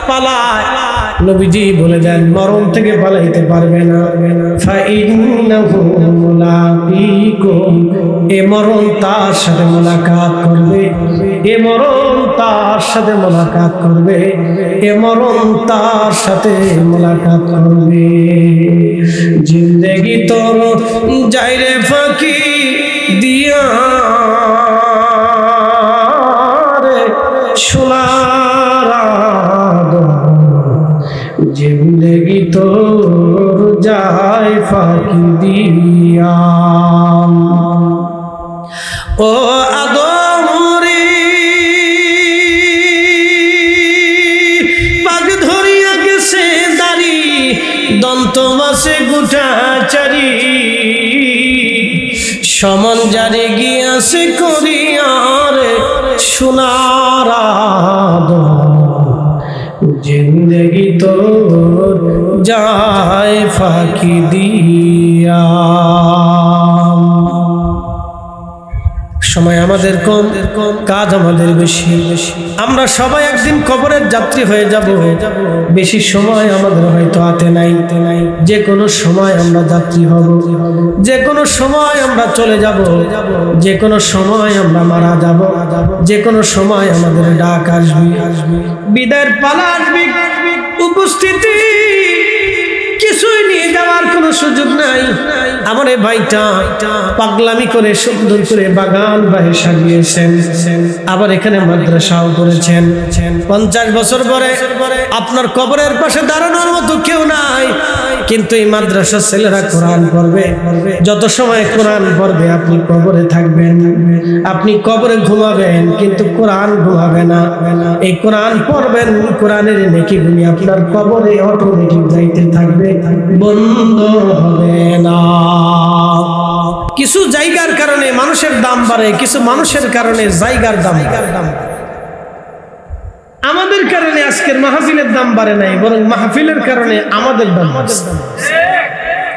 পালায়, নবীজি বলে দেন মরণ থেকে পালাইতে পারবে না। ফাইন্নাহু মুলাকিকুম, এ মরণ তার সাথে মুলাকাত করবে, এ মরণ তার সাথে মুলাকাত করবে, এ মরণ তার সাথে মুলাকাত করবে। জিন্দেগি তোর যাইরে ফাঁকি দিয়া রে সোনার জিন্দেগি তোর যায় ফাঁকি দিয়া। ও আদম রে পাগ ধরিয়া গেছে দাড়ি, দন্ত মাসে গুটা চারি, সমান জারে গিয়াছে করিয়ার সোনার জিন্দেগি তোর যায় ফাঁকি দিয়া। সময় আমাদের কম, কাজ আমাদের বেশি। আমরা সবাই একদিন কবরের যাত্রী হয়ে যাব। বেশি সময় আমাদের হয়তো হাতে নাই, যে কোনো সময় আমরা যাত্রী হব, যে কোনো সময় আমরা চলে যাব, যে কোনো সময় আমরা মারা যাব, যে কোনো সময় আমাদের ডাক আসবে, বিদায়ের পালা আসবে। উপস্থিতি কিছুই নিয়ে যাওয়ার কোনো সুযোগ নাই। আমার এই ভাইটা পাগলামি করে সুন্দর করে বাগান বাহে সাজিয়েছেন, আবার এখানে মাদ্রাসাও করেছেন। 50 বছর পরে আপনার কবরের পাশে দাঁড়ানোর মতো কেউ নাই, কিন্তু এই মাদ্রাসার ছেলেরা কোরআন পড়বে। যত সময় কোরআন পড়বে আপনি কবরে থাকবেন, আপনি কবরে ঘুমাবেন, কিন্তু কোরআন ঘুমাবে না। এই কোরআন পড়বেন, কোরআনের নেকিগুলি আপনার কবরে অটোমেটিক যাইতে থাকবে, বন্ধ হবে না। কিছু জায়গার কারণে মানুষের দাম বাড়ে, কিছু মানুষের কারণে জায়গার দাম বাড়ে। আমাদের কারণে আজকের মাহফিলের দাম বাড়ে নাই, বরং মাহফিলের কারণে আমাদের দাম বাড়ছে।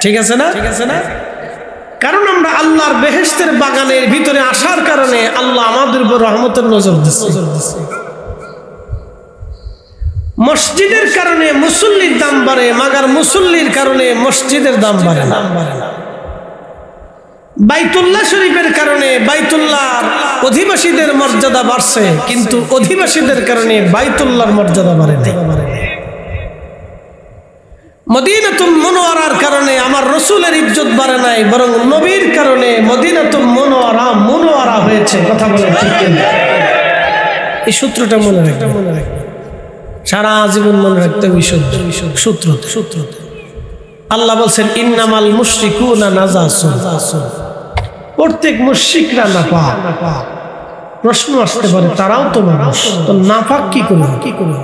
ঠিক আছে না? কারণ আমরা আল্লাহর বেহেশতের বাগানের ভিতরে আসার কারণে আল্লাহ আমাদের উপর রহমতের নজর দিচ্ছে। মসজিদের কারণে মুসল্লির দাম বাড়ে, মাগার মুসল্লির কারণে মসজিদের দাম বাড়ে না। বাইতুল্লাহ শরীফের কারণে বাইতুল্লাহর অধিবাসীদের মর্যাদা বাড়ছে, কিন্তু অধিবাসীদের কারণে বাইতুল্লাহর মর্যাদা বাড়ে না। মদিনাতুল মুনওয়ারার কারণে আমার রাসূলের ইজ্জত বাড়ে নাই, বরং নবীর কারণে মদিনাতুল মুনওয়ারা হয়েছে। কথা বলে ঠিক কিনা? এই সূত্রটা মনে রাখবেন, সারা জীবন মনে রাখতে হবে। সূত্র আল্লাহ বলছেন ইন্নামাল মুশরিকুনা নাজাসুন, প্রত্যেক মুশরিকরা নাপাক। প্রশ্ন আসতে পারে তারাও তো মানুষ, তো নাপাক কি করে?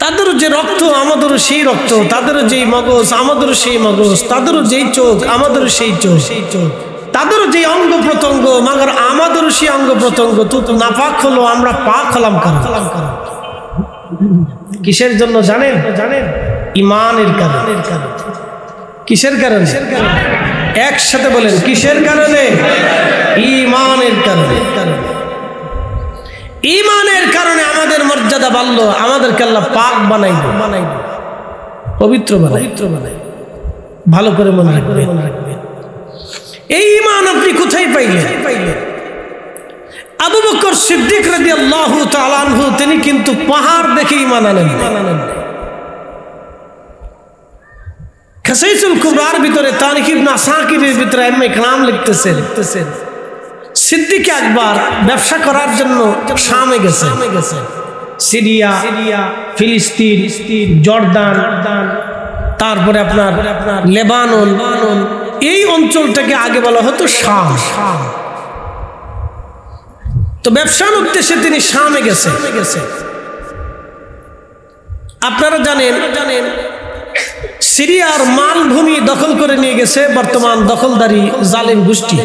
তাদেরও যে রক্ত আমাদেরও সেই রক্ত, তাদেরও যেই মগজ আমাদেরও সেই মগজ, তাদেরও যেই চোখ আমাদেরও সেই চোখ, তাদেরও যে অঙ্গ প্রত্যঙ্গ মাগার আমাদেরও সেই অঙ্গ প্রত্যঙ্গ। তো নাপাক হলো, আমরা পাক হলাম কারণ। কিসের জন্য জানেন? ঈমানের কারণে। কিসের কারণে? একসাথে বলেন, কিসের কারণে? ঈমানের কারণে। ঈমানের কারণে আমাদের মর্যাদা বাড়লো, আমাদেরকে আল্লাহ পাক বানাইলো, পবিত্র বানাই। ভালো করে মনে রাখবেন। এই ঈমান আপনি কোথায় পাইলেন? আবু বকর সিদ্দিক রাদিয়াল্লাহু তাআলা আনহু তিনি কিন্তু পাহাড় দেখে ঈমান আনেন। খাসাইসুল কুবরার ভিতরে তারিখ ইবনে আসাকিরের ভিতরে ইমাম ইকরাম লিখতেছেন সিদ্দিক আকবর ব্যবসা করার জন্য শামে গেছে। সিরিয়া, ফিলিস্তিন, জর্দান, তারপরে আপনার লেবানন, এই অঞ্চলটাকে আগে বলা হতো শাম। তো ব্যবসার উদ্দেশ্যে তিনি শামে গেছে। আপনারা জানেন সিরিয়ার মালভূমি দখল করে নিয়ে গেছে বর্তমান দখলদারি জালিম গোষ্ঠী।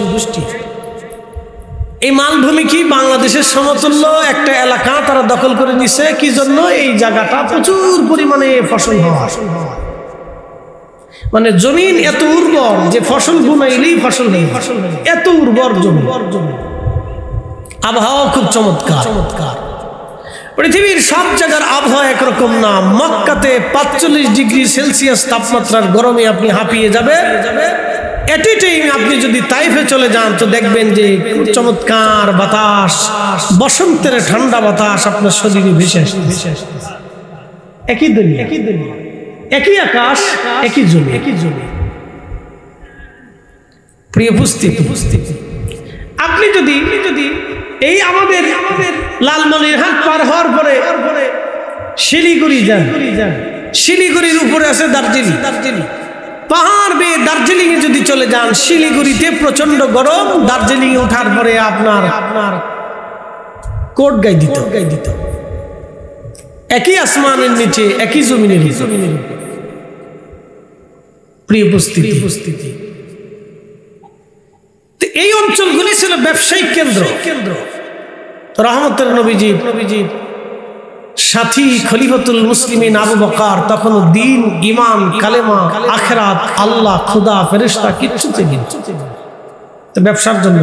এই মালভূমি কি বাংলাদেশের সমতুল্য একটা এলাকা তারা দখল করে নিছে। কি জন্য? এই জায়গাটা প্রচুর পরিমাণে ফসল হওয়া, মানে জমিন এত উর্বর যে ফসল বুনাইলেই ফসল নেই, এত উর্বর জমি। আবহাওয়া খুব চমৎকার। পৃথিবীর সব জায়গার আবহাওয়া একরকম না। মক্কাতে 45 ডিগ্রি সেলসিয়াস তাপমাত্রার গরমে আপনি হাঁপিয়ে যাবে। এট এ টাইম আপনি যদি তাইফে চলে যান তো দেখবেন যে চমৎকার বাতাস, বসন্তের ঠান্ডা বাতাস আপনার শরীরে ভেসে আসছে। একই দুনিয়া, একই আকাশ, একই জমি। প্রিয় উপস্থিতি, আপনি যদি এই আমাদের লালমনিরহাট পার হওয়ার পরে শিলিগুড়ি যান, শিলিগুড়ির উপরে আছে দার্জিলিং। পাহাড় বেয়ে দার্জিলিং এ যদি চলে যান, শিলিগুড়িতে প্রচন্ড গরম, দার্জিলিং এ ওঠার পরে আপনার কোট গায়ে দিত। একই আসমানের নিচে, একই জমিনের প্রিয় উপস্থিতি। এই অঞ্চলগুলি ছিল ব্যবসায়িক কেন্দ্র। রহমতের নবীজি সাথী খলিফাতুল মুসলিমিন আবু বকর তখন দ্বীন, ঈমান, কালেমা, আখিরাত, আল্লাহ, খুদা, ফেরেশতা কিচ্ছু চেনেন তো ব্যবসার জন্য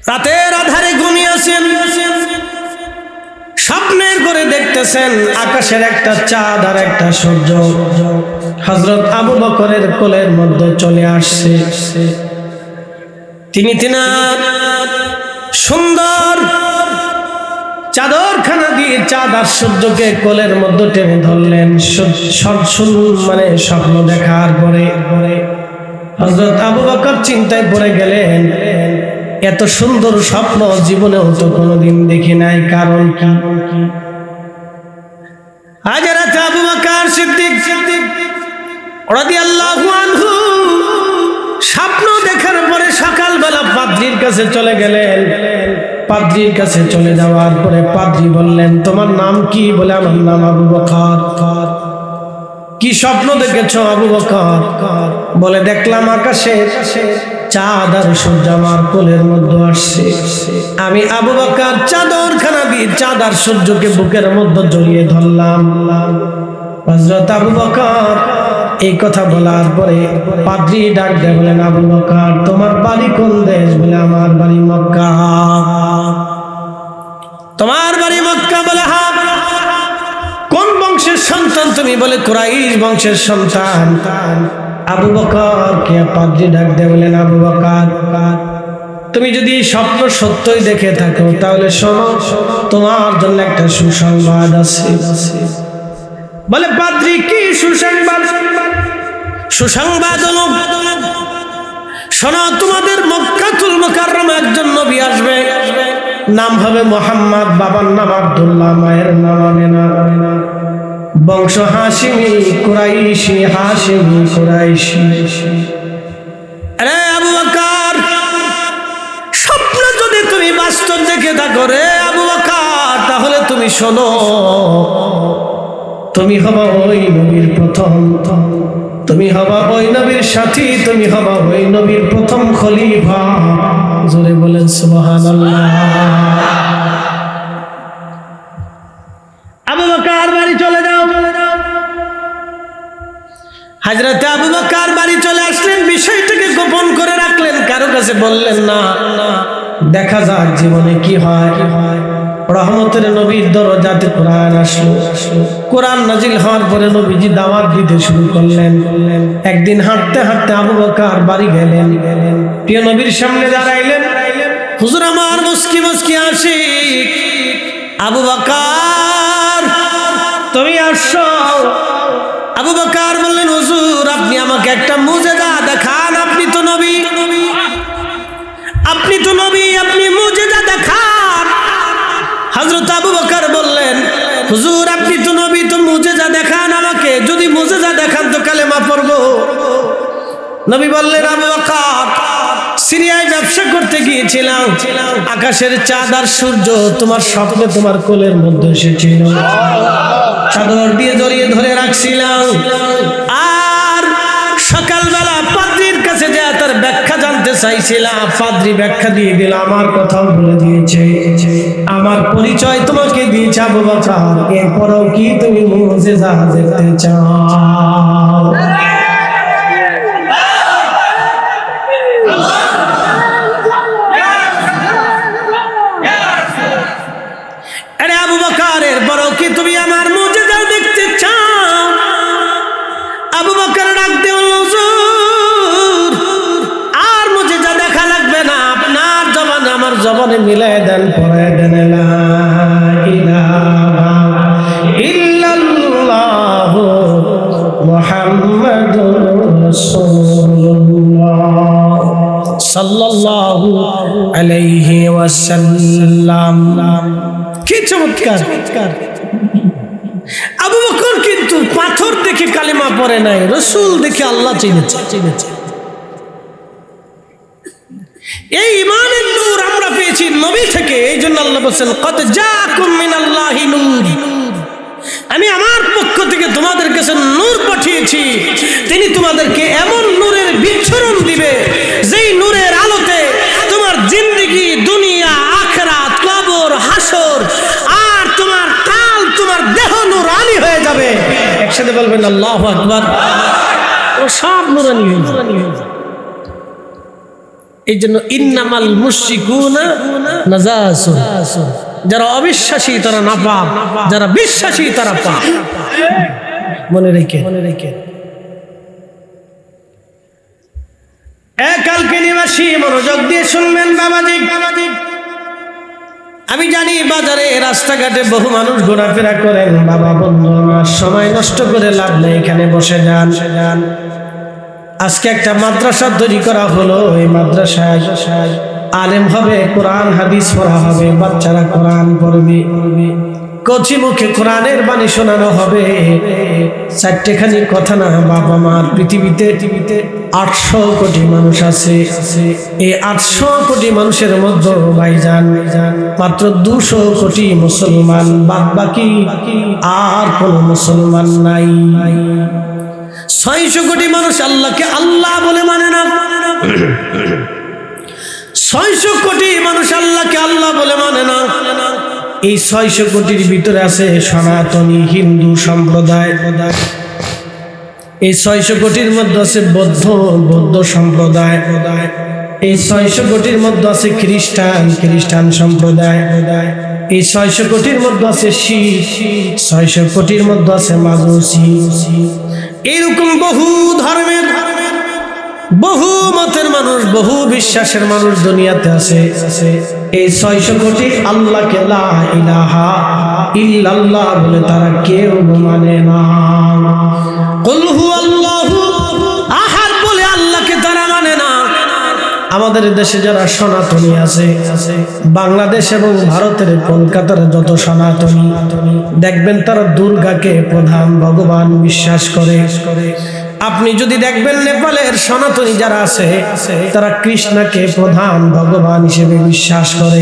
রাতের আধারে ঘুমিয়েছেন, স্বপ্নের করে দেখতেছেন আকাশের একটা চাঁদ আর একটা সূর্য হযরত আবু বকরের কোলের মধ্যে চলে আসছে। তিনি সুন্দর চাদরখানা দিয়ে চাঁদ আর সূর্যকে কোলের মধ্যে টেনে ধরলেন। মানে স্বপ্ন দেখার পরে হযরত আবু বকর চিন্তায় পড়ে গেলেন, এত সুন্দর স্বপ্ন জীবনেও তো কোনোদিন দেখি নাই, কারণ কি? হযরত আবু বকর সিদ্দিক রাদিয়াল্লাহু আনহু স্বপ্ন দেখার পরে সকালবেলা পাদ্রীর কাছে চলে গেলেন। পাদ্রীর কাছে চলে যাওয়ার পরে পাদ্রী বললেন, তোমার নাম কি? বলে, আমার নাম আবু বকর। কি স্বপ্ন দেখেছ আবু বকর? বলে, দেখলাম আকাশে চাঁদ আর সূর্য আমার কোলের মধ্যে আসছে। আমি আবু বকর চাদরখানা দিয়ে চাঁদ আর সূর্যকে বুকের মধ্যে জড়িয়ে ধরলাম। হযরত আবু বকর এই কথা বলার পরে পাদ্রী ডাক দিয়ে বলেন, আবু বকর তোমার বাড়ি কোন দেশ? বলে, আমার বাড়ি মক্কা। তোমার বাড়ি মক্কা? বলে, হ্যাঁ। কোন বংশের সন্তান তুমি? বলে, কুরাইশ বংশের সন্তান। আবু বকর কে পাদ্রী ডাক দিয়ে বলেন, আবু বকর তুমি যদি স্বপ্ন সত্যই দেখে থাকো তাহলে শোনো, তোমার জন্য একটা সুসংবাদ আছে। বলে, পাদ্রী কি সুসংবাদ? সুসংবাদ হলো, শোনো, তোমাদের মক্কাতুল মুকাররমা একজন নবী আসবে, নাম হবে মুহাম্মদ, বাবার নাম আব্দুল্লাহ, মায়ের নাম আমিনা, বংশ হাশিমি কুরাইশি, হাশিমি কুরাইশি। আরে আবু বকর, স্বপ্ন যদি তুমি বাস্তব দেখে থাকো রে আবু বকর, তাহলে তুমি শোনো, তুমি হবা ওই নবীর প্রথম, তুমি হবা ওই নবীর সাথী, তুমি হবা ওই নবীর প্রথম খলিফা। জোরে বলেন সুবহানাল্লাহ। আবু বকর বাড়ি চলে যাও। হযরত আবু বকর বাড়ি চলে আসলেন, বিষয়টাকে গোপন করে রাখলেন, কারো কাছে বললেন না। দেখা যাক জীবনে কি হয়। রহমতের নবীর দরজাতে কোরআন আসলো। কোরআন নাজিল হওয়ার পরে নবীজি দাওয়াত দিতে শুরু করলেন। একদিন হাঁটতে হাঁটতে আবু বকর বাড়ি গেলেন। প্রিয় নবীর সামনে দাঁড়াইলেন। হুজুর আমার মুস্কি মুস্কি আশিক আবু বকর, তুমি আসছো? আবু বকর বললেন, হুজুর আপনি আমাকে একটা মুজিজা দেখান, আপনি তো নবী, আপনি তো নবী, আপনি মুজিজা দেখান। হযরত আবু বকর বললেন, হুজুর আপনি তো নবী, তো মুজিজা দেখান আমাকে, যদি মুজিজা দেখান তো কালেমা পড়ব। নবী বললেন, আবু বকর সিরিয়ায় ব্যবসা করতে গিয়েছিলাম, আকাশের চাঁদ আর সূর্য তোমার স্বপ্নে তোমার কোলের মধ্যে এসেছিল, চাদর দিয়ে জড়িয়ে ধরে রাখছিলাম, আর সকালবেলা পাদ্রীর কাছে যা তার ব্যাখ্যা জানতে চাইছিলাম, পাদ্রী ব্যাখ্যা দিয়ে দিল, আমার কথাও বলে দিয়েছে, আমার পরিচয় তোমাকে দিয়েছে আবু বকর, এরপরও কি তুমি মুজিজা দেখতে চাও? আবু বকরের বড় কি তুমি আমার মুজিজা দেখতে চাও? আবু বকর ডাক দিয়ে বলল, হুজুর আর মুজিজা দেখা লাগবে না, আপনার জবানে আমার জবানে মিলাই দেন, পড়ায় দেন লা ইলাহা ইল্লাল্লাহ মুহাম্মাদুর রাসূলুল্লাহ সাল্লাল্লাহু আলাইহি ওয়াসাল্লাম। কি চমৎকার! আবু বকর কিন্তু পাথর দেখে কালিমা পড়ে নাই, রাসূল দেখে আল্লাহ চিনেছে। এই ঈমানের নূর আমরা পেয়েছি নবী থেকে। এই জন্য আল্লাহ বলেন, কদ জাআকুম মিনাল্লাহি নূর, আমি আমার পক্ষ থেকে তোমাদের কাছে নূর পাঠিয়েছি। তিনি তোমাদেরকে এমন নূরের বিচ্ছুরণ দিবে যেই নূরের আলোতে তোমার জিন্দেগি, দুনিয়া, আখিরাত, কবর, হাসর আর তোমার কাল, তোমার দেহ নূরানি হয়ে যাবে। একসাথে বলবেন আল্লাহু আকবার। ও সব নূরানি হয়ে যাবে। এই জন্য ইন্নামাল মুশরিকুনা নাজাসুন, যারা অবিশ্বাসী তারা নাপাক, যারা বিশ্বাসী তারা পাক। মনে রেখে কালকে নিবাসী মনোযোগ দিয়ে শুনবেন বাবাজি। আমি জানি বাজারে রাস্তাঘাটে বহু মানুষ ঘোরাফেরা করেন। বাবা বন্ধু আমার, সময় নষ্ট করে লাভ নেই, এখানে বসে যান। আজকে একটা মাদ্রাসা তৈরি করা হলো। এই মাদ্রাসায় আলেম হবে, কোরআন হাদিস পড়া হবে, বাচ্চারা কোরআন পড়বে, কচি মুখে কোরআনের বাণী শোনানো হবে। চারটেখানি কথা না, বাবা মার পৃথিবীতে 800 কোটি মানুষ আছে। এই 800 কোটি মানুষের মধ্যে ভাইজান মাত্র 200 কোটি মুসলমান, বাদ বাকি আর কোন মুসলমান নাই। 600 কোটি মানুষ আল্লাহকে আল্লাহ বলে মানে না। 600 কোটি মানুষ আল্লাহকে আল্লাহ বলে মানে না। এই 600 কোটির ভিতরে আছে সনাতনী হিন্দু সম্প্রদায়। এই 600 কোটির মধ্যে আছে বৌদ্ধ সম্প্রদায়। এই 600 কোটির মধ্যে আছে খ্রিস্টান সম্প্রদায়। এই 600 কোটির মধ্যে আছে শিখ, 600 কোটির মধ্যে আছে মাজুসি। এরকম বহু ধর্মের, বহু মতের মানুষ, বহু বিশ্বাসের মানুষ দুনিয়াতে আছে। এই 600 কোটি আল্লাহকে লা ইলাহা ইল্লাল্লাহ বলে তারা কেউ মানে না। কুল হুয়াল্লাহু আহাদ বলে আল্লাহকে তারা মানে না। আমাদের দেশে যারা সনাতনী আছে, বাংলাদেশ এবং ভারতের কলকাতার যত সনাতনী দেখবেন তারা দুর্গাকে প্রধান ভগবান বিশ্বাস করে। আপনি যদি দেখবেন নেপালের সনাতনী যারা আছে তারা কৃষ্ণকে প্রধান ভগবান হিসেবে বিশ্বাস করে।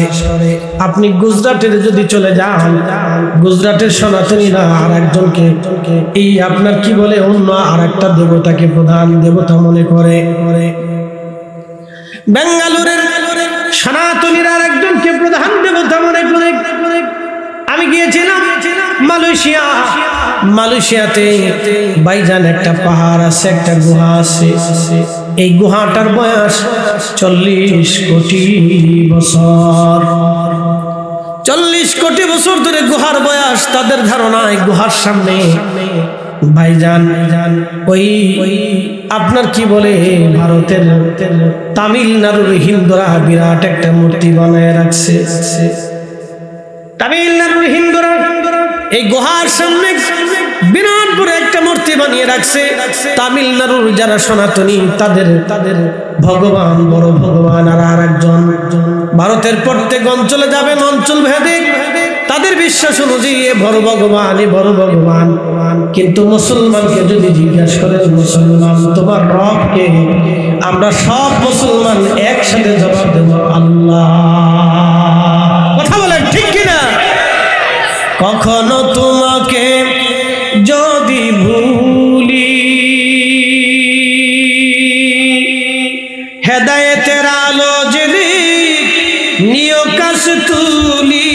আপনি গুজরাটের যদি চলে যান, গুজরাটের সনাতনীরা আর একজনকে এই আপনার কি বলে অন্য আর একটা দেবতাকে প্রধান দেবতা মনে করে। বেঙ্গালুরের সনাতনীরা আর একজনকে প্রধান দেবতা মনে করে। আমি গিয়েছিলাম মালয়েশিয়াতে ভাইজান, একটা পাহাড় আছে, একটা গুহা আছে। এই গুহাটার বয়স 40 কোটি বছর। 40 কোটি বছর ধরে গুহার বয়স। তাদের ধারণা এই গুহার সামনে ভাইজান ওই আপনার কি বলে ভারতের তামিলনাড়ুর হিন্দুরা বিরাট একটা মূর্তি বানায় রাখছে। তামিলনাড়ুর হিন্দুরা এই গুহার সামনে বিরাট বড় একটা মূর্তি বানিয়ে রাখছে। তামিলনাড়ুর যারা সনাতনী তাদের ভগবান, বড় ভগবান আর একজন। ভারতের প্রত্যেক অঞ্চলে যাবেন, অঞ্চল ভেদে তাদের বিশ্বাস অনুযায়ী এ বড় ভগবান, এ বড় ভগবান। কিন্তু মুসলমানকে যদি জিজ্ঞাসা করেন, মুসলমান তোমার রব কে, আমরা সব মুসলমান একসাথে জবাব দেব আল্লাহ। কথা বলেন ঠিক কিনা? কখনো তোমাকে যদি ভুলি, হেদায়েতের আলো যদি নিয় কাশ তুলি,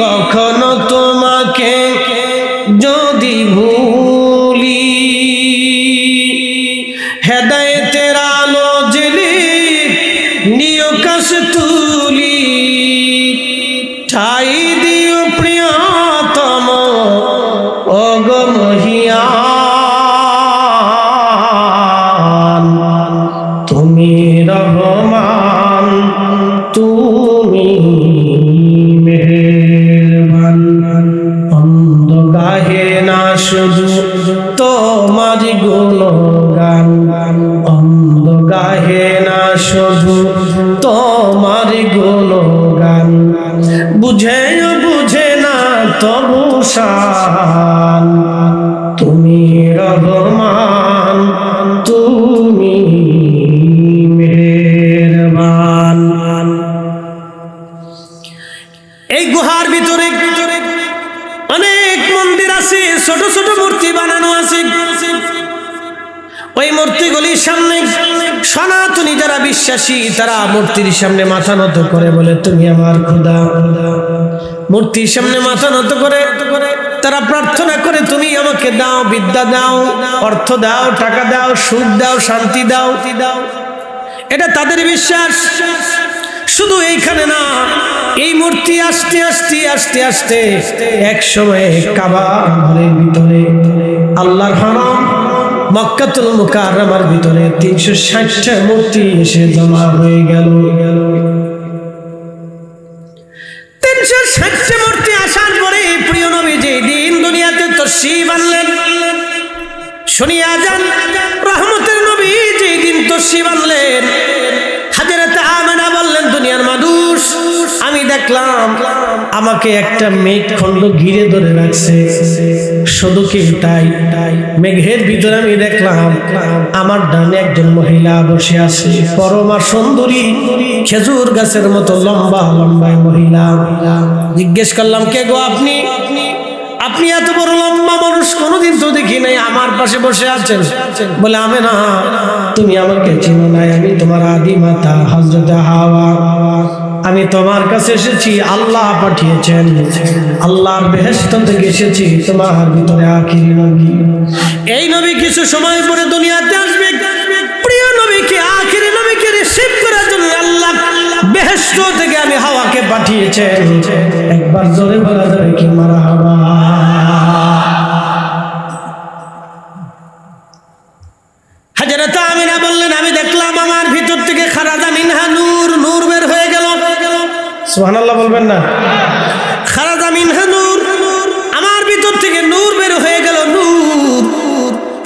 কখনো তোমাকে যদি ভুলি, হেদায়েতের আলো যদি নিয় কাশ তুলি, ঠাই দিও প্রিয় শুধু তোমারি গুণগান, অন্ধ গাহে না শুধু তোমারি গুণগান, বুঝেও বুঝে না তবু শান, তুমি রহমান তুমি মেহেরবান। এই গুহার ভিতরে অনেক মন্দির আছে, ছোট ছোট মূর্তি বানানো আছে। ওই মূর্তিগুলির সামনে সনাতনী যারা বিশ্বাসী তারা মূর্তির সামনে মাথা নত করে বলে তুমি আমার খোদা। মূর্তির সামনে মাথা নত করে তারা প্রার্থনা করে তুমি আমাকে দাও, বিদ্যা দাও, অর্থ দাও, টাকা দাও, সুখ দাও, শান্তি দাও। এটা তাদের বিশ্বাস। শুধু এইখানে না, এই মূর্তি আস্তে আস্তে আস্তে আস্তে এক সময় কাবা ঘরের ভিতরে আল্লাহর হারাম মক্কাতুল মুকাররমার ভিতরে 360টা মূর্তি এসে জমা হয়ে গেল। 360টা মূর্তি আসার পরে প্রিয় নবী যে দিন দুনিয়াতে তাশরীফ আনলেন, শুনিয়া যান রহমতের নবী যে দিন তাশরীফ আনলেন, হযরত আমেনা বললেন দুনিয়ার মানুষ আমি দেখলাম আমাকে একটা মেঘখণ্ড ঘিরে ধরে রাখছে। শুধু কি তাই, মেঘের ভিতরে আমি দেখলাম আমার ডানে একজন মহিলা বসে আছে, পরমা সুন্দরী, খেজুর গাছের মতো লম্বা লম্বা মহিলা। জিজ্ঞেস করলাম কে গো আপনি? আপনি এত বড় লম্বা মানুষ কোনোদিন তো দেখি নাই, আমার পাশে বসে আছেন। বলে আমেনা তুমি আমাকে চিনো নাই, আমি তোমার আদি মাতা হযরত হাওয়া। আমি তোমার কাছে এসেছি, আল্লাহ পাঠিয়েছেন, আল্লাহর বেহেশত থেকে এসেছি তোমার ভিতরে আখিরি নবী। এই নবী কিছু সময় পরে দুনিয়াতে আসবে। প্রিয় নবীকে আখিরি নবীকে রিসিভ করার জন্য আল্লাহ বেহেশত থেকে আমি হাওয়াকে পাঠিয়েছেন। একবার জোরে বলা যাবে কি মারহাবা। হযরত আমিনা বললেন আমি দেখলাম আমার ভিতর থেকে খারাজা মিনহা নূর, নূর বের হয়ে গেল। সুবহানাল্লাহ বলবেন না? খারাজা মিনহা নূর, আমার ভিতর থেকে নূর বের হয়ে গেল। নূর,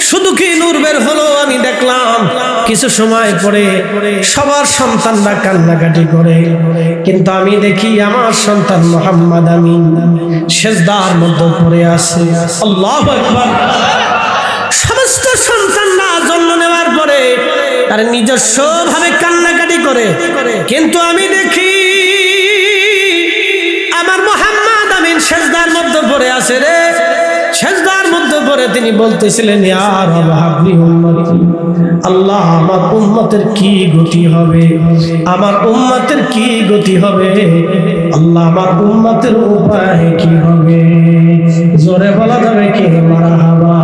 শুধু কি নূর বের হলো, আমি দেখলাম কিছু সময় পরে সবার সন্তানরা কান্নাকাটি করে, কিন্তু আমি দেখি আমার সন্তান মুহাম্মদ আমিন সিজদার মধ্যে পড়ে আছে। আল্লাহু আকবার। সমস্ত সন্তানরা জন্ম নেওয়ার পরে তার নিজস্ব ভাবে কান্নাকাটি করে, কিন্তু আমি দেখি আমার মুহাম্মদ আমিন সিজদার মধ্যে পড়ে আছে রে। সিজদার মধ্যে পড়ে তিনি বলতেছিলেন ইয়া রাব হাবলি উম্মতি, আল্লাহ আমার উম্মতের কি গতি হবে, আমার উম্মতের কি গতি হবে, আল্লাহ আমার উম্মতের উপায় কি হবে। জোরে বলা যাবে কি মারহাবা।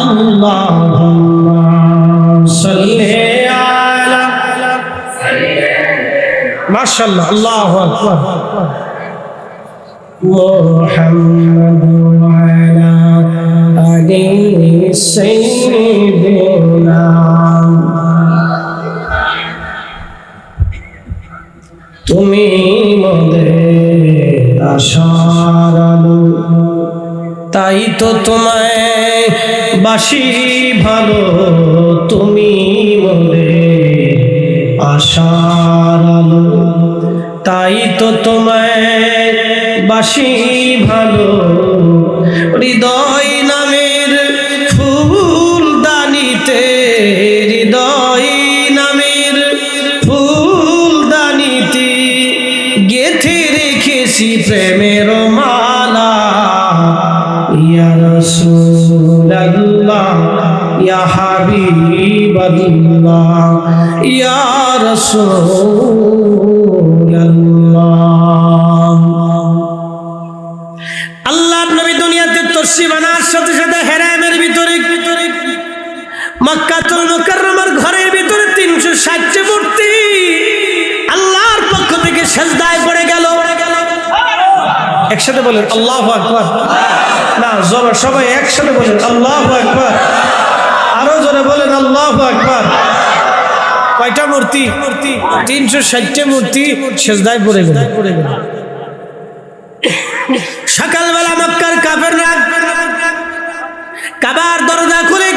আল্লাহুম্মা সাল্লি আলা, মাশাআল্লাহ, আল্লাহু আকবার। মুহাম্মদ ওয়া আলা আলি সাইয়্যিদিনা। তুমি মোদের আশার আলো, তাই তো তোমায় বাসি ভালো। তুমি মোদের আশার আলো, তাই তো তোমায় বাসি ভালো। হৃদয় নামের ফুল দানিতে, হৃদয় নামের ফুল দানিতে গেথে রেখেছি প্রেমের মালা। ইয়া রাসূলুল্লাহ, ইয়া হাবিবাল্লাহ, ইয়া রাসূলুল্লাহ। আল্লাহর নবী দুনিয়াতে তাশরীফ আনার সাথে সাথে হেরামের ভিতরে মক্কাতুল মুকাররমার ঘরের ভিতরে 360 মূর্তি আল্লাহর পক্ষ থেকে সিজদায় পড়ে গেল। একসাথে বলেন আল্লাহু আকবার। না, জোরে সবাই একসাথে বলেন আল্লাহু আকবার। আরো জোরে বলেন আল্লাহু আকবার। কয়টা মূর্তি? 360টা মূর্তি সিজদায় পড়ে গেল। সকালবেলা মক্কার কাফেররা কাবার দরজা খুলে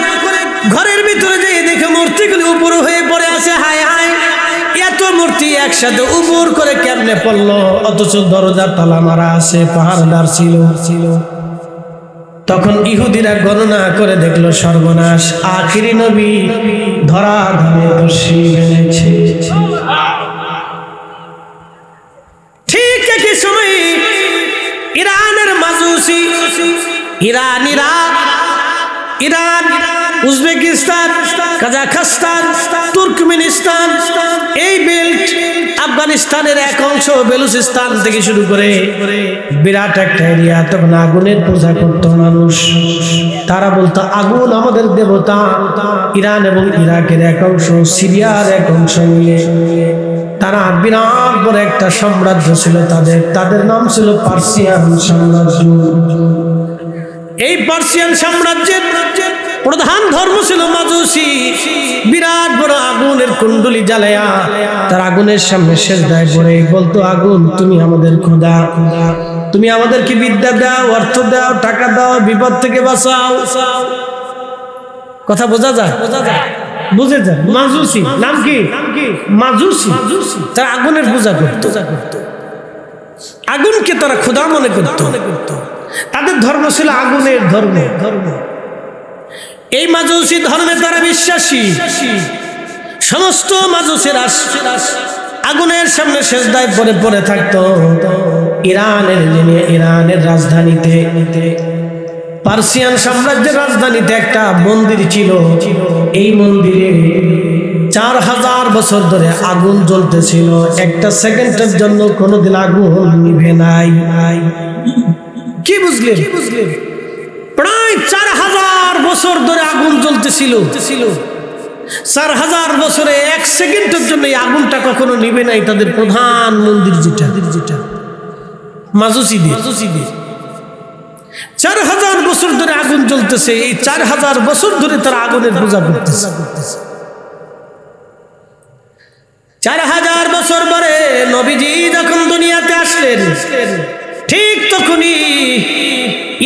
ঘরের ভিতরে যেয়ে দেখে মূর্তিগুলি উপর হয়ে পড়ে আছে। হায় হায়, এত মূর্তি একসাথে উপর করে কেমনে পড়লো? অথচ দরজার তালা মারা আছে, পাহারাদার ছিল। তখন ইহুদিরা গণনা করে দেখলো সর্বনাশ, আখিরি নবী ধরা ধামে দর্শী এনেছে। ঠিক একই সময় ইরানের মাজুসি, ইরান, উজবেকিস্তান, কাজাখস্তান, তুর্কমেনিস্তান, এই বেল্ট, আফগানিস্তানের এক অংশ, বেলুচিস্তান থেকে শুরু করে বিরাট একটা এরিয়া। তখন আগুনের পূজা করত মানুষ। তারা বলতো আগুন আমাদের দেবতা। ইরান এবং ইরাকের এক অংশ, সিরিয়ার এক অংশ মিলে তারা বিরাট বড় একটা সাম্রাজ্য ছিল তাদের নাম ছিল পার্সিয়ান সাম্রাজ্য। এই পার্সিয়ান সাম্রাজ্যের প্রধান ধর্ম ছিল মাজুসি। বিরাট বড় আগুনের কুণ্ডলি জ্বালায়া তার আগুনের সামনে সেজদায় পড়ে বলতো, আগুন তুমি আমাদের খোদা, তুমি আমাদেরকে বিদ্যা দাও, অর্থ দাও, টাকা দাও, বিপদ থেকে বাঁচাও। কথা বোঝা যায়? বুঝে যায়। মাজুসি নাম কি? মাজুসি। তারা আগুনের পূজা করত, আগুনকে তারা খোদা মনে করত। তাদের ধর্ম ছিল আগুনের ধর্ম। এই মাজুসি ধর্মে তারা বিশ্বাসী। সমস্ত মাজুসিরা আগুনের সামনে সেজদায় পড়ে থাকতো। ইরানের রাজধানীতে, পার্সিয়ান সাম্রাজ্যের রাজধানীতে একটা মন্দির ছিল। এই মন্দিরে 4000 বছর ধরে আগুন জ্বলতেছিল। একটা সেকেন্ডের জন্য কোনোদিন আগুন নিভে নাই। কি বুঝলেন? প্রায় 4000 বছর ধরে আগুন জ্বলতেছিল। 4000 বছরে 1 সেকেন্ডের জন্য এই আগুনটা কখনো নিভে নাই। তাদের প্রধান মন্দির যেটা মাজুসিদের, 4000 বছর ধরে আগুন জ্বলতেছে। এই 4000 বছর ধরে তারা আগুনের পূজা করতেছে। 4000 বছর পরে নবীজি যখন দুনিয়াতে আসলেন, ঠিক তখনই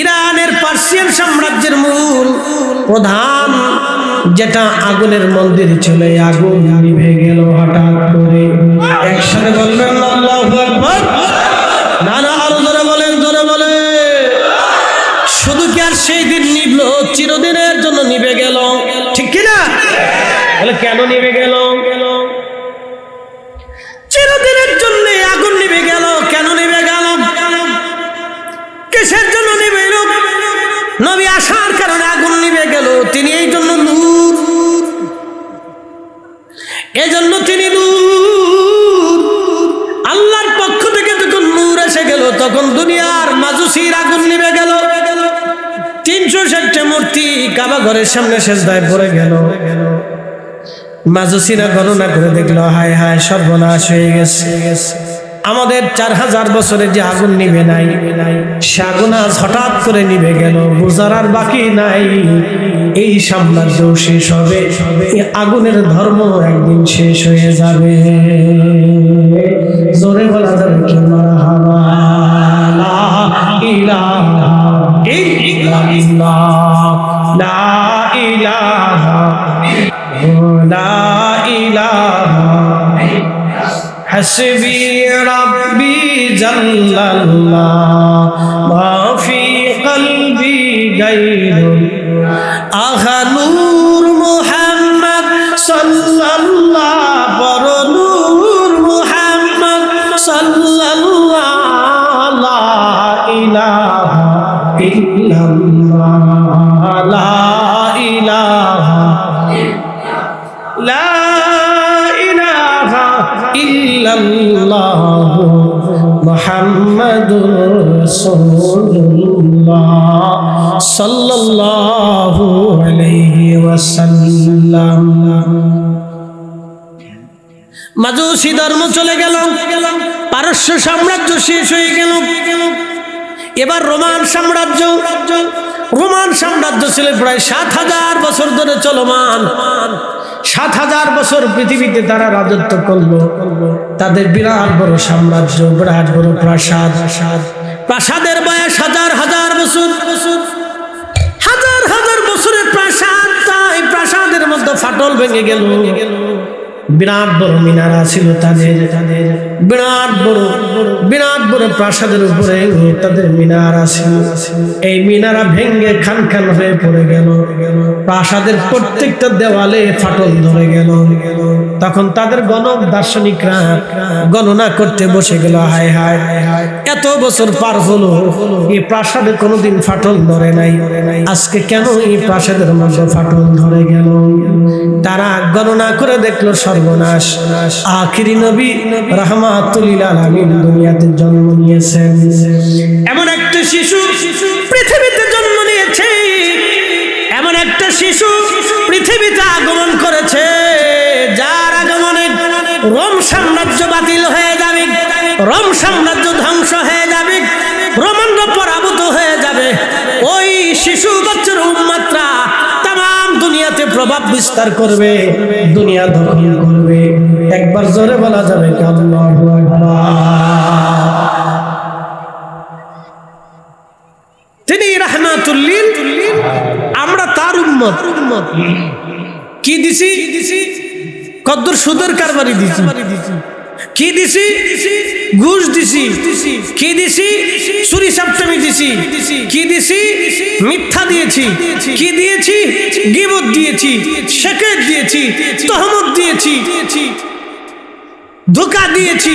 ইরানের পার্সিয়ান সাম্রাজ্যের মূল প্রধান যেটা আগুনের মন্দির ছিল, আগুন নিভে গেল হঠাৎ করে। একসাথে বলবেন আল্লাহু আকবার। না না, আরো জোরে বলেন, জোরে বলেন। শুধু কি আর সেই দিন নিভল? চিরদিনের জন্য নিভে গেল, ঠিক কিনা? বলে কেন নিভে গেল? চিরদিনের জন্য আগুন নিভে গেল। কেন নিভে গেল? কিসের জন্য নিভে গেল? নবী আসার কারণে আগুন নিভে গেল। তিনি এই জন্য নূর, এই জন্য তিনি নূর। আল্লাহর পক্ষ থেকে যখন নূর এসে গেল, তখন দুনিয়ার মাজুসির আগুন নিভে গেল। 360টা মূর্তি কাবা ঘরের সামনে সেজদায় পড়ে গেল। মাজুসিরা গণনা করে দেখলো, হায় হায়, সর্বনাশ হয়ে গেছে। আমাদের 4000 বছরে যে আগুন নিভে নাই, সে আগুন আজ হঠাৎ করে নিভে গেল। বুঝার আর বাকি নাই, এই সাম্রাজ্য শেষ হবে, এই আগুনের ধর্ম একদিন শেষ হয়ে যাবে। জোরে বলা যাবে কি? মারহাবা। লা ইলাহা ইল্লাল্লাহ, লা ইলাহা, লা ইলাহা, হাসবি রাব্বি জাল্লাল্লাহ, মা ফি কলবি গায়রুল আহা নূর মুহাম্মদ সাল্লাল্লাহ, বড় নূর মুহাম্মদ সাল্লাল্লাহ, লা ইলাহা ইল্লাল্লাহ, লা ইলাহা, লা ইলাহা ইল্লাল্লাহ, মুহাম্মাদুর রাসূলুল্লাহ সাল্লাল্লাহু আলাইহি ওয়াসাল্লাম। মাজুসি ধর্ম চলে গেল, পারস্য সাম্রাজ্য শেষ হয়ে গেল। এবার রোমান সাম্রাজ্য। রোমান সাম্রাজ্য ছিল প্রায় 7000 বছর ধরে চলমান। 7000 বছর পৃথিবীতে তারা রাজত্ব করলো। তাদের বিরাট বড় সাম্রাজ্য, বিরাট বড় প্রাসাদ। প্রাসাদের বয়স হাজার হাজার বছর, হাজার হাজার বছর প্রাসাদ, তাই প্রাসাদের মধ্যে ফাটল ভেঙে গেল। বিরাট বড় মিনারা ছিল তাদের, বিরাট বড় প্রাসাদের উপরে তাদের মিনারা ছিল। এই মিনারা ভেঙে খান খান হয়ে পড়ে গেল। প্রাসাদের প্রত্যেকটা দেওয়ালে ফাটল ধরে গেল। তখন তাদের গণক দার্শনিকরা গণনা করতে বসে গেল, হায় হায় এত বছর পার হলো, এই প্রাসাদে কোনোদিন ফাটল ধরে নাই, আজকে কেন এই প্রাসাদের মধ্যে ফাটল ধরে গেল? তারা গণনা করে দেখলো সর্বনাশ, আখিরি নবী রাহমাতুল লিল আলামিন দুনিয়াতে জন্ম নিয়েছেন। এমন একটা শিশু পৃথিবীতে জন্ম নিয়েছে, এমন একটা শিশু পৃথিবীতে আগমন করেছে, যার আগমনে রোম সাম্রাজ্য বাতিল হয়ে যাবে, রোম সাম্রাজ্য ধ্বংস হয়ে যাবে, রোমানরা পরাভূত হয়ে যাবে। ওই শিশু বাচ্চার উম্মতরা তাম দুনিয়াতে প্রভাব বিস্তার করবে, দুনিয়া দখল করবে। একবার জোরে বলা যাবে কি আল্লাহু আকবার। তিনি রাহমাতুল লিল, আমরা তার উম্মত। কি দিছি? কদ্দুর সুদের কারবারি দিছি, কি দিছি? ঘুষ দিছি, কি দিছি? চুরি চাপটামি দিছি, কি দিছি? মিথ্যা দিয়েছি, কি দিয়েছি? গীবত দিয়েছি, শেকের দিয়েছি, তহমত দিয়েছি, ধোঁকা দিয়েছি,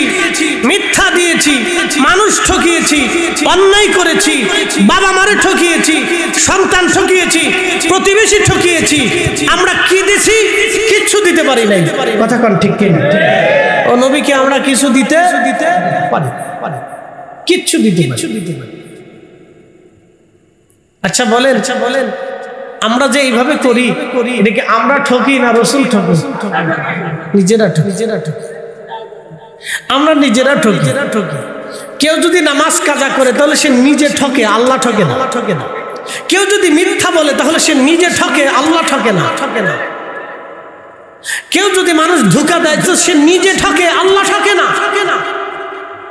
মিথ্যা দিয়েছি, মানুষ ঠকিয়েছি, অন্যায় করেছি, বাবা মারে ঠকিয়েছি, সন্তান ঠকিয়েছি, প্রতিবেশী ঠকিয়েছি। আমরা কি দিছি? কিচ্ছু দিতে পারি নাই। কথা কোন ঠিক কিনা? ও নবীকে আমরা কিছু দিতে পারি, কিচ্ছু দিতে পারি। আচ্ছা বলেন, আমরা যে এইভাবে করি, এটাকে আমরা ঠকি না রাসূল ঠকি? নিজেরা ঠকি। আমরা নিজেরা ঠকি। কেউ যদি নামাজ কাজা করে তাহলে সে নিজে ঠকে, আল্লাহ ঠকে না। কেউ যদি মিথ্যা বলে তাহলে সে নিজে ঠকে, আল্লাহ ঠকে না। কেউ যদি মানুষ ধোঁকা দেয় তো সে নিজে ঠকে, আল্লাহ ঠকে না।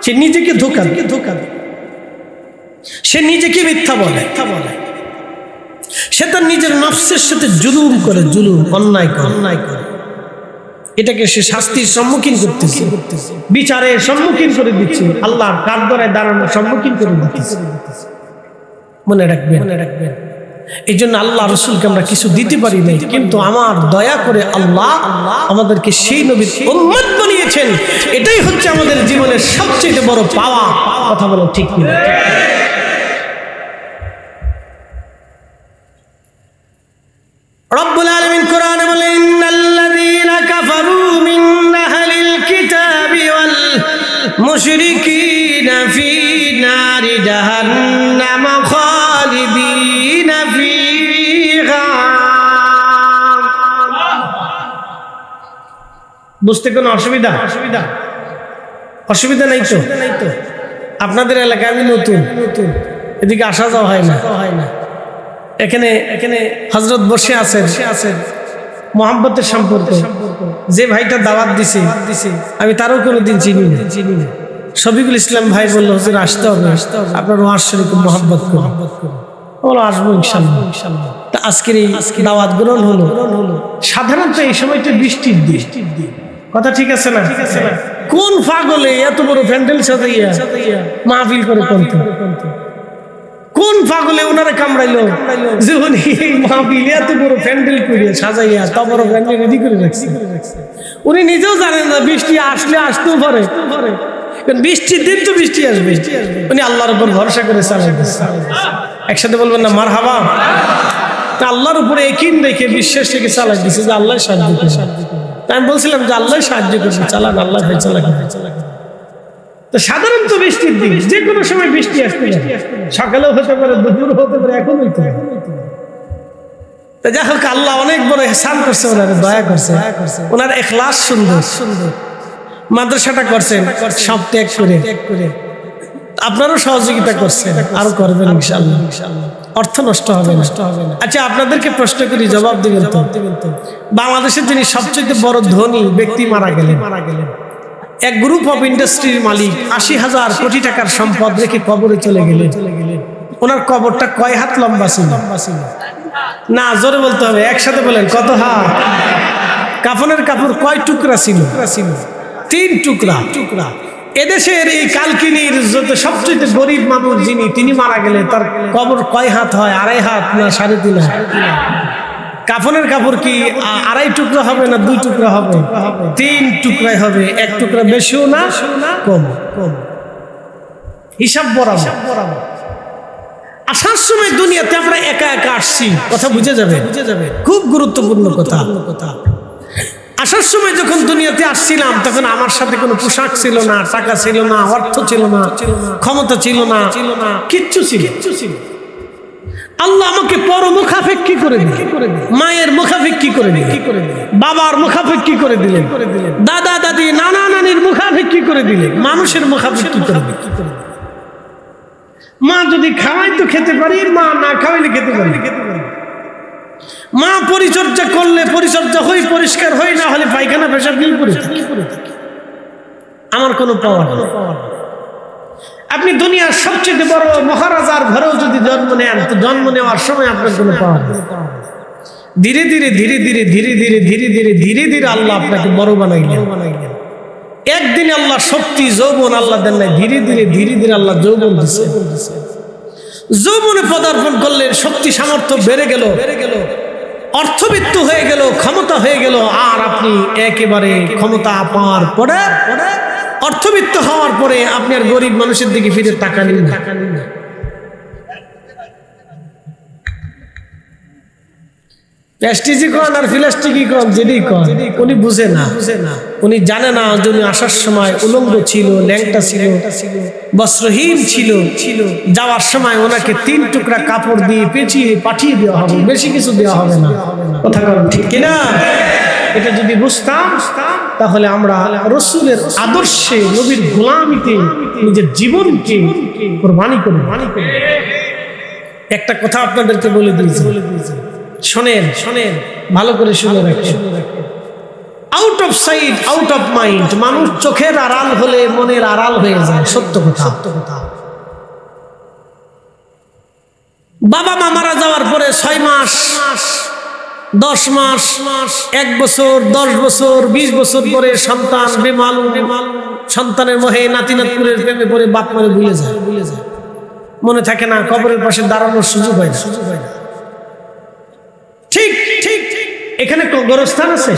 সে নিজেকে ধোঁকা দেয়, সে নিজেকে মিথ্যা বলে, সে তার নিজের নফসের সাথে জুলুম করে, অন্যায় করে। এটাকে সে শাস্তির সম্মুখীন করতেছে, বিচারের সম্মুখীন করে দিচ্ছে, আল্লাহর কাঠগড়ায় দাঁড়ানোর সম্মুখীন করে দিচ্ছে। মনে রাখবেন। এই জন্য আল্লাহ রসুলকে আমরা কিছু দিতে পারি নাই, কিন্তু আমার দয়া করে আল্লাহ আমাদেরকে সেই নবীর উম্মত বানিয়েছেন। এটাই হচ্ছে আমাদের জীবনের সবচেয়ে বড় পাওয়া। কথা বলো ঠিক কিনা? রব্বুল আলামিন কোরআনে বলেন, ইন্নাল্লাযীনা কাফারু মিন আহলিল কিতাবি ওয়াল মুশরিকিনা ফী নারি জাহান্নাম খালিদিনা ফীহা। বুঝতে কোনো অসুবিধা নাই তো? আপনাদের এলাকায় আমি নতুন, এদিকে আসা যাওয়া হয় না। এখানে হযরত বসে আছেন, মোহাম্মতের সম্পর্ক। যে ভাইটা দাওয়াত দিছে আমি তারও কোনোদিন চিনি না। শফিকুল ইসলাম ভাই বললো, হুজুর আসতে হবে, আপনার ওয়াজ শুনে খুব মহব্বত করুন। বলো আসবো ইনশাআল্লাহ। তা আজকের এই দাওয়াত গ্রহণ হলো। সাধারণত এই সময়টা বৃষ্টির দিন, কথা ঠিক আছে না? কোন পাগলে এত বড় প্যান্ডেল সাজাইয়া মাহফিল করে? কোন পাগলে ওনারা কামড়াইলো যে উনি এই মাহফিল এত বড় প্যান্ডেল করে সাজাইয়া তা বড় প্যান্ডেল রেডি করে রাখছে? উনি নিজেও জানেন না বৃষ্টি আসতেও পারে, কারণ বৃষ্টির দিন তো বৃষ্টি আসবে। উনি আল্লাহর উপর ভরসা করে চালাই দিচ্ছে। একসাথে বলবেন না মারহাবা? আল্লাহর উপরে ইয়াকিন রেখে, বিশ্বাস রেখে চালাই দিচ্ছে যে আল্লাহ সাহায্য করবে। আমি বলছিলাম যে আল্লাহ সাহায্য করবে, চালান, আল্লাহ চালান। তো সাধারণত বৃষ্টির দিন যে কোনো সময় বৃষ্টি আসতে পারে, সকালেও হতে পারে, দুপুর হতে পারে, এখন হইতে পারে। তো যাই হোক, আল্লাহ অনেক বড় ইহসান করছে, ওনার দয়া করছে, ওনার ইখলাস সুন্দর। মাদ্রাসাটা করছেন সব ত্যাগ করে, আপনারও সহযোগিতা করছেন, আরো করবেন ইনশাআল্লাহ। অর্থ নষ্ট হবে না। আচ্ছা, আপনাদেরকে প্রশ্ন করি, জবাব দিবেন তো? বাংলাদেশের যিনি সবচেয়ে বড় ধনী ব্যক্তি মারা গেলেন, এক গ্রুপ অফ ইন্ডাস্ট্রির মালিক, 80,000 কোটি টাকার সম্পদ রেখে কবরে চলে গেলেন। ওনার কবরটা কয় হাত লম্বা ছিল? না, জোরে বলতে হবে, একসাথে বলেন কত হাত? কাফনের কাপড় কয় টুকরা ছিল? 3 টুকরা। এদেশের এই কালকিনির যত সবচেয়ে গরিব মানুষ যিনি, তিনি মারা গেলে তার কবর কয় হাত হয়? 2.5 হাত না 3.5 হাত? কাফনের কাপড় কি 2.5 টুকরা হবে না 2 টুকরা হবে? 3 টুকরাই হবে, 1 টুকরা বেশিও না কম। হিসাব বরাবর। আসার সময় দুনিয়াতে আমরা একা একা আসছি, কথা বুঝে যাবে, খুব গুরুত্বপূর্ণ কথা। আসার সময় যখন দুনিয়াতে আসছিলাম তখন আমার সাথে কোনো পোশাক ছিল না, টাকা ছিল না, অর্থ ছিল না, ক্ষমতা ছিল না, কিচ্ছু ছিল। আল্লাহ আমাকে পর মুখাপেক্ষী করে দিলেন, মায়ের মুখাপেক্ষী করে দিলেন, বাবার মুখাপেক্ষী করে দিলেন, দাদা দাদি নানা নানির মুখাপেক্ষী করে দিলেন, মানুষের মুখাপেক্ষী করে দিলেন। মা যদি খাওয়াই তো খেতে পারি, মা না খাওয়াইলে খেতে পারি। মা পরিচর্যা করলে পরিচর্যা হই, পরিষ্কার হই, না হলে পায়খানা পেশাব নিয়ে পড়ে থাকি। আমার কোনো পাওয়ার নেই। আপনি দুনিয়ার সবচেয়ে বড় মহারাজার ঘরেও যদি জন্ম নেন, তো জন্ম নেওয়ার সময় আপনার কোনো পাওয়ার নেই। ধীরে ধীরে ধীরে ধীরে ধীরে ধীরে ধীরে ধীরে ধীরে ধীরে আল্লাহ আপনাকে বড় বানাইলেন। একদিনে আল্লাহ শক্তি যৌবন আল্লাহ দেন নাই, ধীরে ধীরে ধীরে ধীরে আল্লাহ যৌবন দিচ্ছে। যৌবনে পদার্পণ করলে শক্তি সামর্থ্য বেড়ে গেল, অর্থবিত্ত হয়ে গেল, ক্ষমতা হয়ে গেল। আর আপনি একেবারে ক্ষমতা পাওয়ার পরে, অর্থবিত্ত হওয়ার পরে আপনি আর গরিব মানুষের দিকে ফিরে টাকা নিন না। প্যাস্টিজি কন আর ফিলাস্টিকি কন, যেটি কন, উনি বুঝে না, উনি জানে না যে উনি আসার সময় উলঙ্গ ছিল, ল্যাংটা ছিল, বস্ত্রহীন ছিল। যাওয়ার সময় ওনাকে 3 টুকরা কাপড় দিয়ে পেঁচিয়ে পাঠিয়ে দেওয়া হবে, বেশি কিছু দেওয়া হবে না। কথা বলেন ঠিক কিনা? এটা যদি বুঝতাম তাহলে আমরা রাসূলের আদর্শে, নবীর গোলামিতে নিজের জীবনকে কুরবানি করে। একটা কথা আপনাদেরকে বলে দিয়েছি, শোনেন, ভালো করে শুনে রাখেন। Out of sight out of mind. মানুষ চোখের আড়াল হলে মনের আড়াল হয়ে যায়। সত্য কথা। বাবা মা মারা যাওয়ার পরে 6 মাস, 10 মাস, 1 বছর, 10 বছর, 20 বছর পরে সন্তান বেমালুম, সন্তানের মোহে নাতি নাতকুরের প্রেমে পড়ে বাপ মারে ভুলে যায়। মনে থাকে না, কবরের পাশে দাঁড়ানোর সুযোগ হয় না। ঠিক ঠিক এখানে গোরস্থান আছে,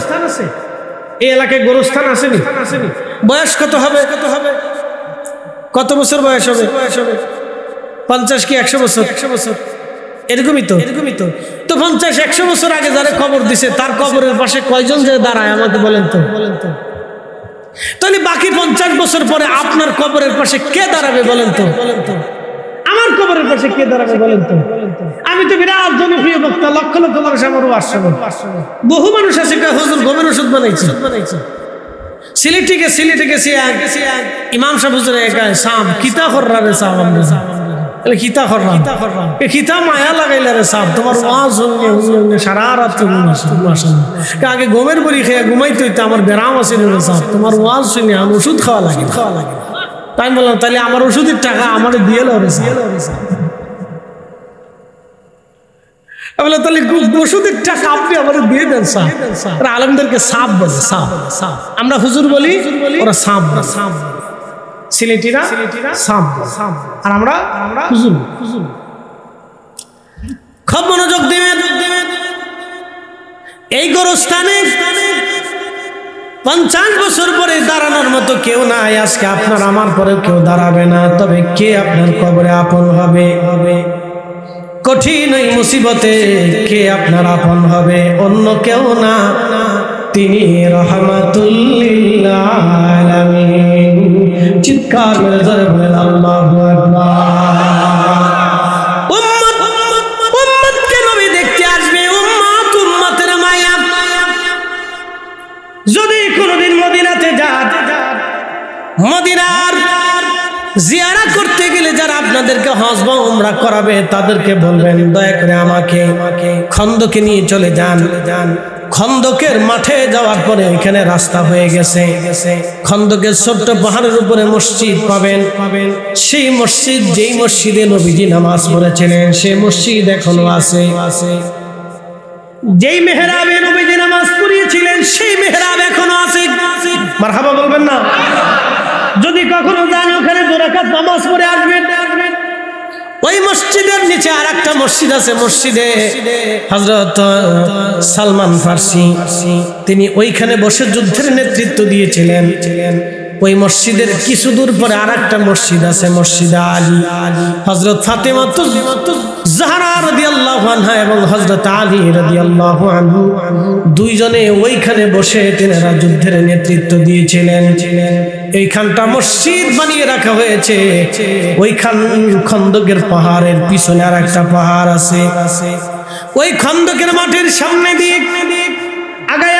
এই এলাকায় গোরস্থান আসেনি। বয়স কত হবে? কত বছর বয়স হবে? 50 কি 100 বছর? এরকমই তো। তো 50-100 বছর আগে যারা কবর দিছে তার কবরের পাশে কয়জন যে দাঁড়ায় আমাকে বলেন তো। তাহলে বাকি 50 বছর পরে আপনার কবরের পাশে কে দাঁড়াবে বলেন তো? আমার কবরের পাশে কে দাঁড়াবে বলেন তো? আমি তো বিরাট জনপ্রিয় বক্তা, লক্ষ লক্ষ মানুষ আমার ওয়াজ শুনে। বহু মানুষ আছে হুজুর ঘুমের ওষুধ বানাইছে। সিলেটে গেছি, ইমাম সাহেব হুজুর সাপ কিতা কররা রে সাপ, আমরা কিতা কররা কিতা মায়া লাগাইলা রে সাপ, তোমার ওয়াজ শুনে সারা রাত আগে ঘুমের বড়ি খেয়ে ঘুমাইতে হইতে আমার ব্যারাম আছে রে সাপ, তোমার ওয়াজ শুনে আমার ওষুধ খাওয়া লাগে। তাই বললাম তাহলে আমার ওষুধের টাকা আমার দিয়ে লো রে সাপ। তাহলে ওষুধের টাকা আপনি আমাদের দিয়ে দেন সাপ। আলমদেরকে সাপ বলে, সাপ। আমরা হুজুর বলি, ওরা সাপ। সিলেটিরা সাপ, আর আমরা হুজুর। খুব মনোযোগ দেবেন। এই গোরস্থানে 50 বছর পরে দাঁড়ানোর মতো কেউ নাই। আজকে আপনার আমার পরে কেউ দাঁড়াবে না। তবে কে আপনার কবরে আপন হবে? কঠিন ওই মুসিবতে কে আপনার আপন হবে? অন্য কেউ না, তিনি রাহমাতুল লিল আলামিন। চিৎকার করে জোরে বলেন আল্লাহু আকবার। উম্মতকে নবী দেখতে আসবে, উম্মতের মায়া। যদি কোনদিন মদিনাতে যান, মদিনার জিয়ারা করতে গেলে যারা আপনাদেরকে হজ বা উমরা করাবে তাদেরকে বলবেন দয়া করে আমাকে খন্দকে নিয়ে চলে যান। খন্দকের মাঠে যাওয়ার পরে এখানে রাস্তা হয়ে গেছে, খন্দকের ছোট্ট পাহাড়ের উপরে মসজিদ পাবেন। সেই মসজিদ, যেই মসজিদে নবীজি নামাজ পড়েছিলেন, সেই মসজিদ এখনো আছে। যেই মেহরাবে নবীজি নামাজ পড়িয়েছিলেন সেই মেহরাব এখনো আছে। মারহাবা বলবেন না? যদি কখনো যান ওখানে 2 রাকাত নামাজ পড়ে আসবেন। ওই মসজিদের নিচে আর একটা মসজিদ আছে, মসজিদে হযরত সালমান ফার্সি, তিনি ওইখানে বসে যুদ্ধের নেতৃত্ব দিয়েছিলেন। ওই মসজিদের কিছু দূর পরে আর একটা মসজিদ আছে, মসজিদে আলী। হযরত ফাতেমা জাহরা রাদিয়াল্লাহু আনহা এবং হযরত আলী রাদিয়াল্লাহু আনহু দুইজনে ওইখানে বসে তেনারা যুদ্ধের নেতৃত্ব দিয়েছিলেন। এইখানটা মসজিদ বানিয়ে রাখা হয়েছে। ওইখান খন্দকের পাহাড়ের পিছনে আর একটা পাহাড় আছে। ওই খন্দকের মাঠের সামনে দিয়ে আগায়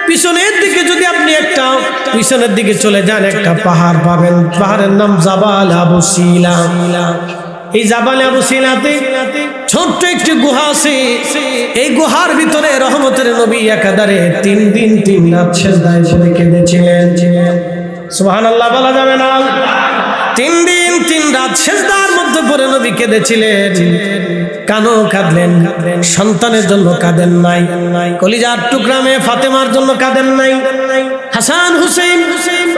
পিছনের দিকে যদি আপনি একটা পিছনের দিকে চলে যান, একটা পাহাড় পাবেন। পাহাড়ের নাম জাবাল আবু সিলা। এই জাবাল আবু সিলাতে ছোট্ট একটি গুহা আছে। এই গুহার ভিতরে রহমতের নবী একাধারে 3 দিন 3 রাত সিজদায় পড়ে কেঁদেছিলেন। সুবহানাল্লাহ বলা যাবে না? 3 দিন 3 রাত সিজদার মধ্যে পড়ে নবী কেঁদেছিলেন। কেন কাঁদলেন? সন্তানের জন্য কাঁদেন নাই, কলিজার টুকরা মেয়ে ফাতেমার জন্য কাঁদেন নাই, হাসান হুসেন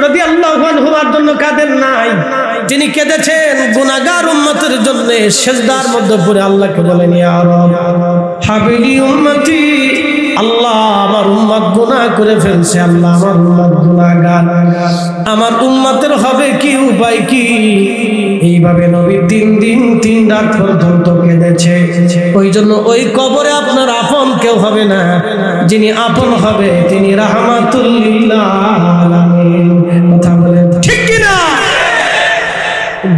রাদিয়াল্লাহু আনহুমার জন্য কাঁদেন নাই। তিনি কেঁদেছেন গুনাহগার উম্মতের জন্য। সিজদার মধ্যে পড়ে আল্লাহকে বলেন, ইয়া রব হাবিলি উম্মতি, আল্লাহ আমার উম্মত গুনাহ করে ফেলছে, আল্লাহ আমার উম্মত গুনাহগার, আমার উম্মতের হবে কি, উপায় কি? এইভাবে নবী 3 দিন 3 রাত পর্যন্ত কেঁদেছে। ওই জন্য ওই কবরে আপনার আপন কেউ হবে না, যিনি আপন হবে তিনি রাহমাতুল লিল আলামিন। কথা বলেন ঠিক কি না?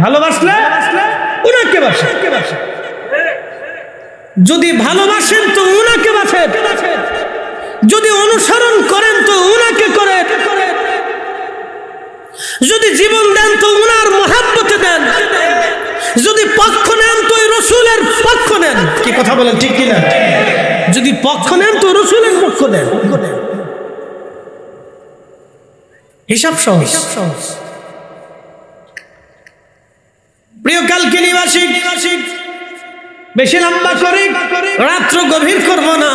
ভালোবাসলে উনাকে বাসেন, যদি ভালোবাসেন তো উনাকে বাসেন, যদি অনুসরণ করেন তো উনাকে করেন, যদি জীবন দেন তো উনার মহব্বতে দেন, যদি পক্ষ নেন তো রাসূলের পক্ষ নেন। কি কথা বলেন ঠিক কি না? যদি পক্ষ নেন তো রাসূলের পক্ষ নেন। হিসাব সহজ। প্রিয় কালকিনিবাসী, বেশি লম্বা করে রাত্র গভীর করব না।